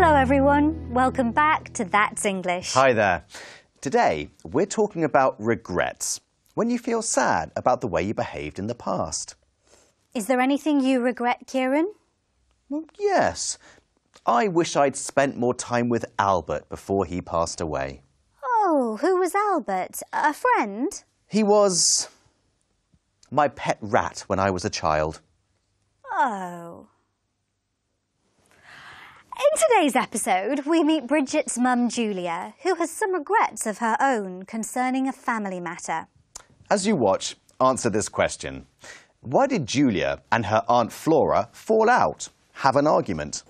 Hello everyone, welcome back to That's English. Hi there. Today we're talking about regrets, when you feel sad about the way you behaved in the past. Is there anything you regret, Kieran? Well, yes. I wish I'd spent more time with Albert before he passed away. Oh, who was Albert? A friend? He was my pet rat when I was a child. Oh. In today's episode, we meet Bridget's mum, Julia, who has some regrets of her own concerning a family matter. As you watch, answer this question. Why did Julia and her Aunt Flora fall out, have an argument?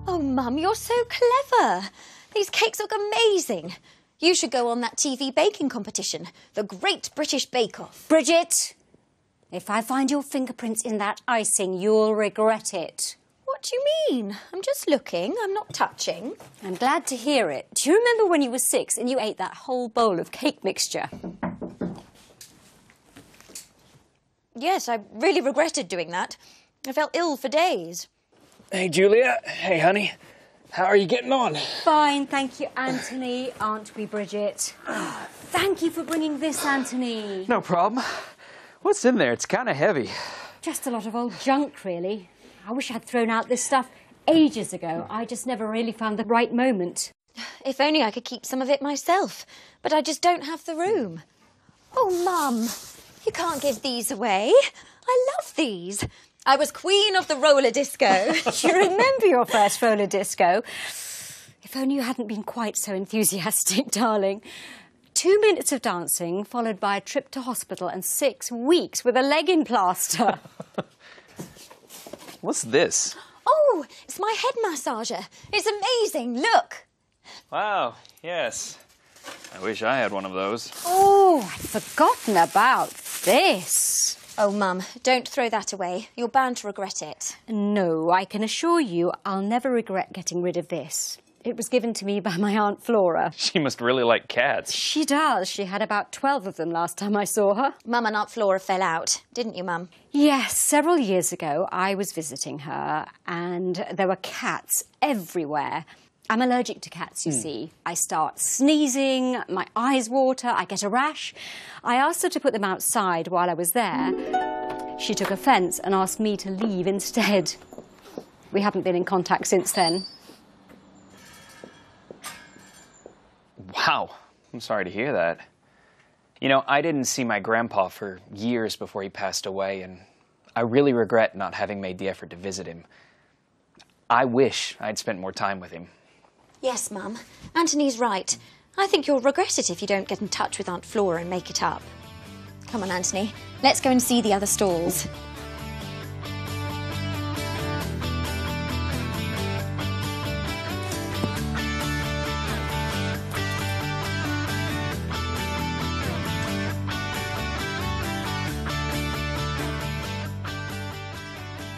Oh, Mum, you're so clever. These cakes look amazing. You should go on that TV baking competition, the Great British Bake Off. Bridget, if I find your fingerprints in that icing, you'll regret it. What do you mean? I'm just looking, I'm not touching. I'm glad to hear it. Do you remember when you were 6 and you ate that whole bowl of cake mixture? Yes, I really regretted doing that. I felt ill for days. Hey, Julia. Hey, honey. How are you getting on? Fine, thank you, Anthony. Aren't we, Bridget? Thank you for bringing this, Anthony. No problem. What's in there? It's kind of heavy. Just a lot of old junk, really. I wish I'd thrown out this stuff ages ago. I just never really found the right moment. If only I could keep some of it myself, but I just don't have the room. Oh, Mum, you can't give these away. I love these. I was queen of the roller disco. Do you remember your first roller disco? If only you hadn't been quite so enthusiastic, darling. 2 minutes of dancing, followed by a trip to hospital and 6 weeks with a leg in plaster. What's this? Oh, it's my head massager. It's amazing. Look. Wow, yes. I wish I had one of those. Oh, I'd forgotten about this. Oh, Mum, don't throw that away. You're bound to regret it. No, I can assure you I'll never regret getting rid of this. It was given to me by my Aunt Flora. She must really like cats. She does. She had about 12 of them last time I saw her. Mum and Aunt Flora fell out, didn't you, Mum? Yes, several years ago I was visiting her and there were cats everywhere. I'm allergic to cats, you see. I start sneezing, my eyes water, I get a rash. I asked her to put them outside while I was there. She took offence and asked me to leave instead. We haven't been in contact since then. Wow, I'm sorry to hear that. You know, I didn't see my grandpa for years before he passed away, and I really regret not having made the effort to visit him. I wish I'd spent more time with him. Yes, Mum. Anthony's right. I think you'll regret it if you don't get in touch with Aunt Flora and make it up. Come on, Anthony. Let's go and see the other stalls.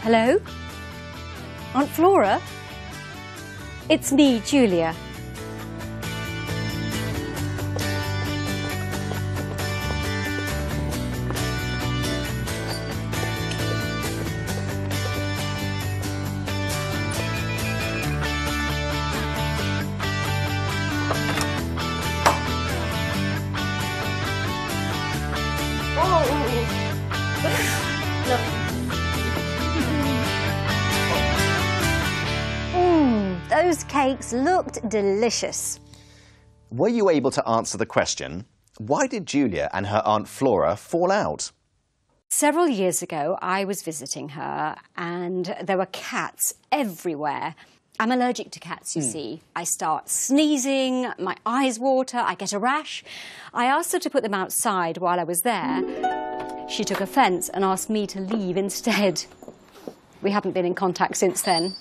Hello? Aunt Flora? It's me, Julia. Those cakes looked delicious. Were you able to answer the question, why did Julia and her Aunt Flora fall out? Several years ago, I was visiting her and there were cats everywhere. I'm allergic to cats, you see. I start sneezing, my eyes water, I get a rash. I asked her to put them outside while I was there. She took offence and asked me to leave instead. We haven't been in contact since then.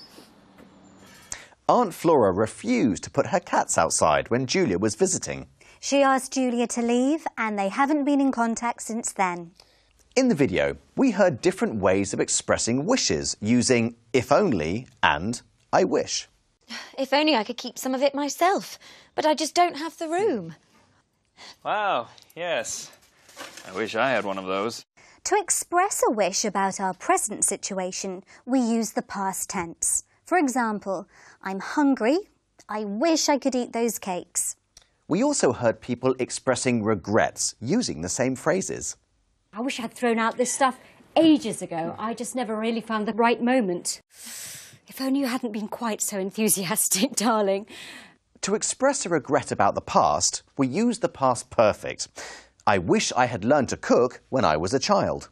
Aunt Flora refused to put her cats outside when Julia was visiting. She asked Julia to leave and they haven't been in contact since then. In the video, we heard different ways of expressing wishes using if only and I wish. If only I could keep some of it myself, but I just don't have the room. Wow, yes. I wish I had one of those. To express a wish about our present situation, we use the past tense. For example, I'm hungry. I wish I could eat those cakes. We also heard people expressing regrets using the same phrases. I wish I'd thrown out this stuff ages ago. I just never really found the right moment. If only you hadn't been quite so enthusiastic, darling. To express a regret about the past, we use the past perfect. I wish I had learned to cook when I was a child.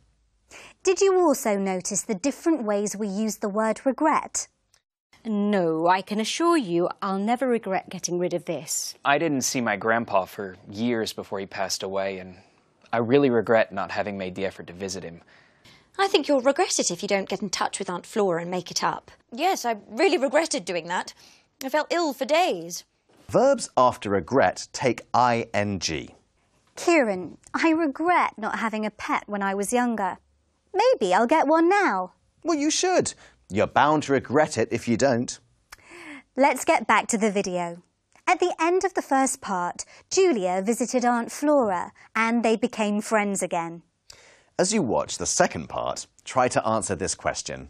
Did you also notice the different ways we use the word regret? No, I can assure you I'll never regret getting rid of this. I didn't see my grandpa for years before he passed away, and I really regret not having made the effort to visit him. I think you'll regret it if you don't get in touch with Aunt Flora and make it up. Yes, I really regretted doing that. I felt ill for days. Verbs after regret take ing. Kieran, I regret not having a pet when I was younger. Maybe I'll get one now. Well, you should. You're bound to regret it if you don't. Let's get back to the video. At the end of the first part, Julia visited Aunt Flora and they became friends again. As you watch the second part, try to answer this question.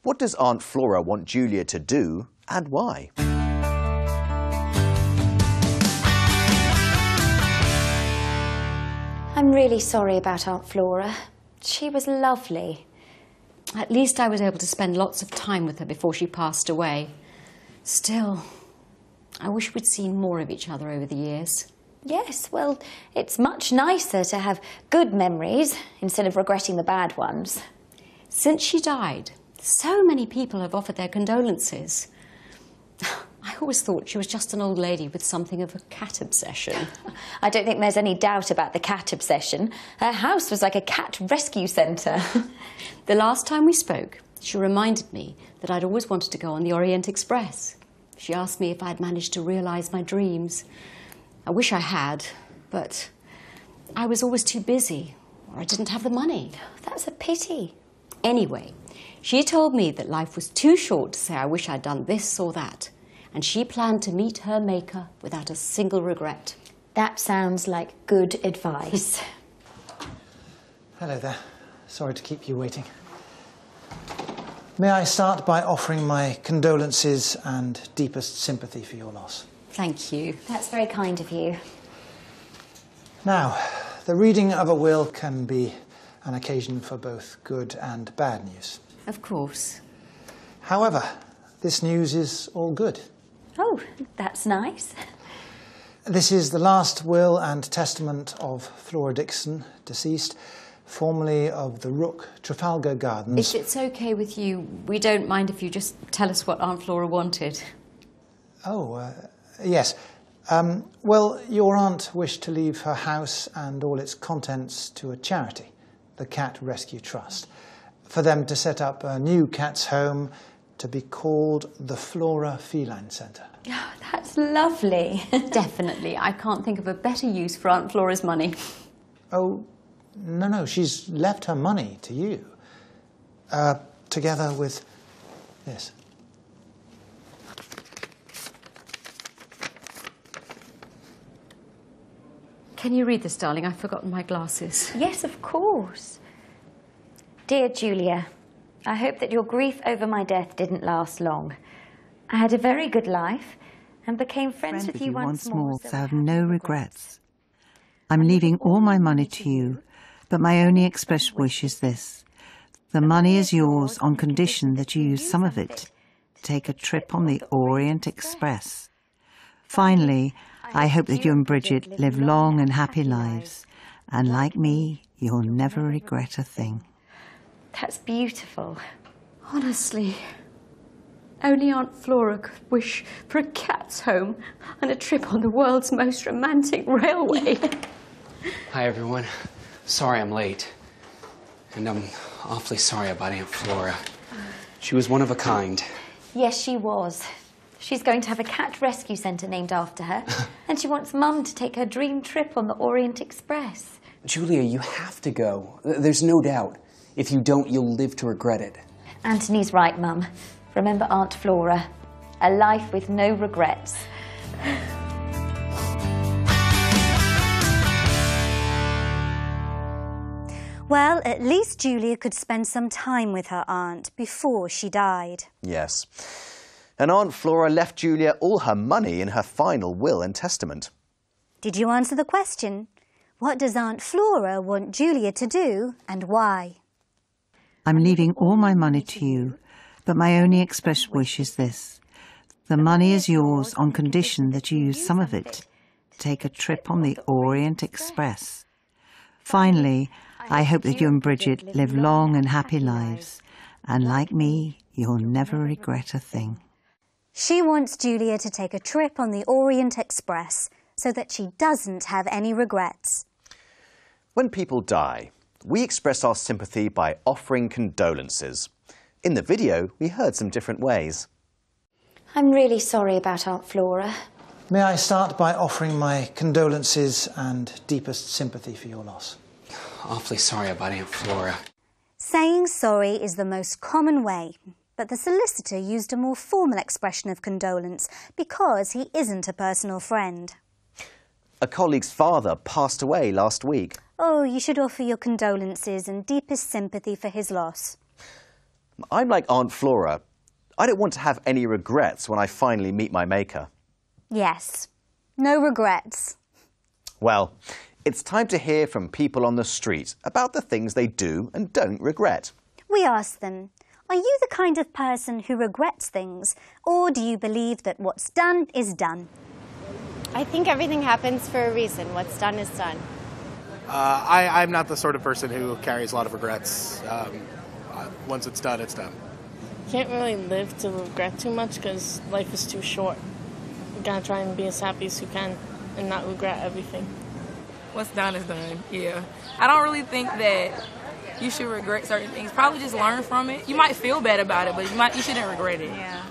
What does Aunt Flora want Julia to do and why? I'm really sorry about Aunt Flora. She was lovely. At least I was able to spend lots of time with her before she passed away. Still, I wish we'd seen more of each other over the years. Yes, well, it's much nicer to have good memories instead of regretting the bad ones. Since she died, so many people have offered their condolences. I always thought she was just an old lady with something of a cat obsession. I don't think there's any doubt about the cat obsession. Her house was like a cat rescue centre. The last time we spoke, she reminded me that I'd always wanted to go on the Orient Express. She asked me if I'd managed to realise my dreams. I wish I had, but I was always too busy, or I didn't have the money. That's a pity. Anyway, she told me that life was too short to say I wish I'd done this or that, and she planned to meet her maker without a single regret. That sounds like good advice. Hello there. Sorry to keep you waiting. May I start by offering my condolences and deepest sympathy for your loss. Thank you. That's very kind of you. Now, the reading of a will can be an occasion for both good and bad news. Of course. However, this news is all good. Oh, that's nice. This is the last will and testament of Flora Dixon, deceased, formerly of the Rook, Trafalgar Gardens. If it's okay with you, we don't mind if you just tell us what Aunt Flora wanted. Oh, yes. Well, your aunt wished to leave her house and all its contents to a charity, the Cat Rescue Trust, for them to set up a new cat's home to be called the Flora Feline Centre. Oh, that's lovely. Definitely. I can't think of a better use for Aunt Flora's money. Oh, no, she's left her money to you, together with this. Can you read this, darling? I've forgotten my glasses. Yes, of course. Dear Julia, I hope that your grief over my death didn't last long. I had a very good life and became friends with you once more, so I have no regrets. I'm leaving all my money to you, but my only expressed wish is this. The money is yours on condition that you use some of it to take a trip on the Orient Express. Finally, I hope that you and Bridget live long and happy lives, and like me, you'll never regret a thing. That's beautiful. Honestly, only Aunt Flora could wish for a cat's home and a trip on the world's most romantic railway. Hi, everyone. Sorry I'm late. And I'm awfully sorry about Aunt Flora. She was one of a kind. Yes, she was. She's going to have a cat rescue centre named after her, and she wants Mum to take her dream trip on the Orient Express. Julia, you have to go. There's no doubt. If you don't, you'll live to regret it. Anthony's right, Mum. Remember Aunt Flora. A life with no regrets. Well, at least Julia could spend some time with her aunt before she died. Yes. And Aunt Flora left Julia all her money in her final will and testament. Did you answer the question? What does Aunt Flora want Julia to do and why? I'm leaving all my money to you, but my only express wish is this. The money is yours on condition that you use some of it to take a trip on the Orient Express. Finally, I hope that you and Bridget live long and happy lives, and like me, you'll never regret a thing. She wants Julia to take a trip on the Orient Express so that she doesn't have any regrets. When people die, we express our sympathy by offering condolences. In the video, we heard some different ways. I'm really sorry about Aunt Flora. May I start by offering my condolences and deepest sympathy for your loss? Awfully sorry about Aunt Flora. Saying sorry is the most common way, but the solicitor used a more formal expression of condolence because he isn't a personal friend. A colleague's father passed away last week. Oh, you should offer your condolences and deepest sympathy for his loss. I'm like Aunt Flora. I don't want to have any regrets when I finally meet my maker. Yes, no regrets. Well, it's time to hear from people on the street about the things they do and don't regret. We asked them, are you the kind of person who regrets things, or do you believe that what's done is done? I think everything happens for a reason. What's done is done. I'm not the sort of person who carries a lot of regrets. Once it's done, it's done. Can't really live to regret too much because life is too short. You gotta try and be as happy as you can and not regret everything. What's done is done, yeah. I don't really think that you should regret certain things. Probably just learn from it. You might feel bad about it, but you shouldn't regret it. Yeah.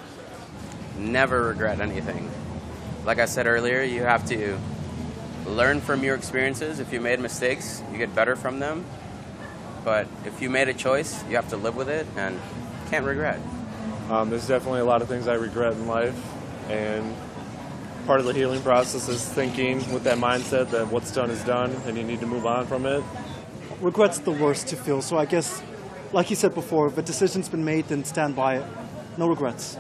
Never regret anything. Like I said earlier, you have to learn from your experiences. If you made mistakes, you get better from them. But if you made a choice, you have to live with it and can't regret. There's definitely a lot of things I regret in life, and part of the healing process is thinking with that mindset that what's done is done and you need to move on from it. Regret's the worst to feel, so I guess, like you said before, if a decision's been made, then stand by it. No regrets.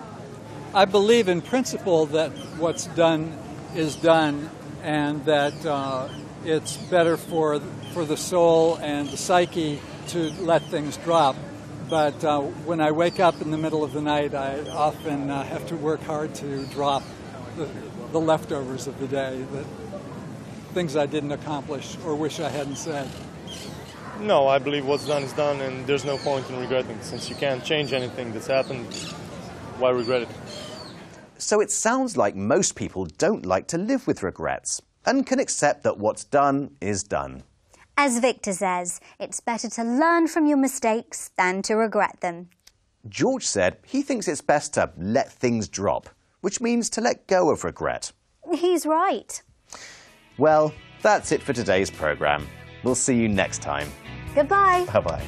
I believe in principle that what's done is done, and that it's better for the soul and the psyche to let things drop. But when I wake up in the middle of the night, I often have to work hard to drop the leftovers of the day, the things I didn't accomplish or wish I hadn't said. No, I believe what's done is done, and there's no point in regretting. Since you can't change anything that's happened, why regret it? So it sounds like most people don't like to live with regrets and can accept that what's done is done. As Victor says, it's better to learn from your mistakes than to regret them. George said he thinks it's best to let things drop, which means to let go of regret. He's right. Well, that's it for today's programme. We'll see you next time. Goodbye. Bye-bye.